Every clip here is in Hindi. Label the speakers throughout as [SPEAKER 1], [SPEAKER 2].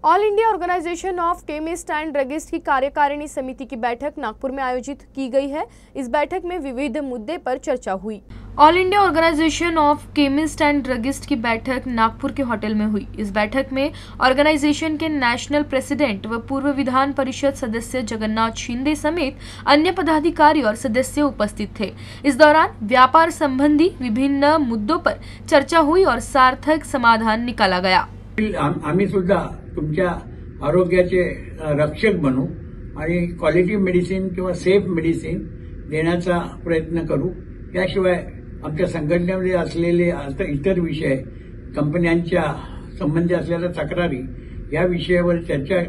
[SPEAKER 1] All India organisation of chemist and druggist की कार्यकारिणी समिति की बैठक नागपुर में आयोजित की गई है। इस बैठक में विविध मुद्दे पर चर्चा हुई। All India organisation of chemist and druggist की बैठक नागपुर के होटल में हुई। इस बैठक में ऑर्गेनाइजेशन के नेशनल प्रेसिडेंट व पूर्व विधान परिषद सदस्य जगन्नाथ शिंदे समेत अन्य पदाधिकारी और सदस्य उपस्थित थे। इस दौरान व्यापार संबंधी विभिन्न मुद्दों पर चर्चा हुई और सार्थक समाधान निकाला गया।
[SPEAKER 2] आम्ही सुद्धा तुमच्या आरोग्याचे रक्षक बनू आणि क्वालिटी मेडिसिन किंवा सेफ मेडिसिन देण्याचा प्रयत्न करू। याशिवाय आमच्या संघटनेमध्ये असलेले इतर विषय, कंपन्यांच्या संबंधी असलेल्या तक्रारी, या विषयावर चर्चा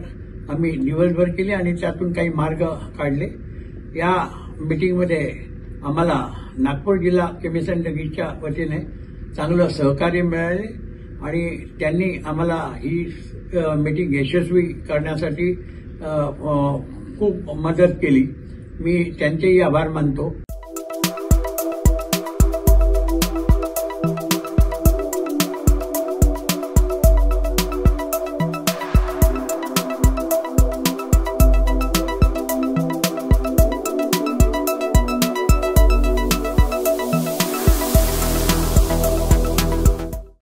[SPEAKER 2] आम्ही दिवसभर केली आणि त्यातून काही मार्ग काढले। या मीटिंगमध्ये आम्हाला नागपूर जिल्हा केमिस्ट एंड ड्रग्सच्या वतीने चांगलं सहकार्य मिळाले आणि त्यांनी आम्हाला ही मीटिंग यशस्वी करण्यासाठी खूप मदत केली। मी त्यांचेही आभार मानतो।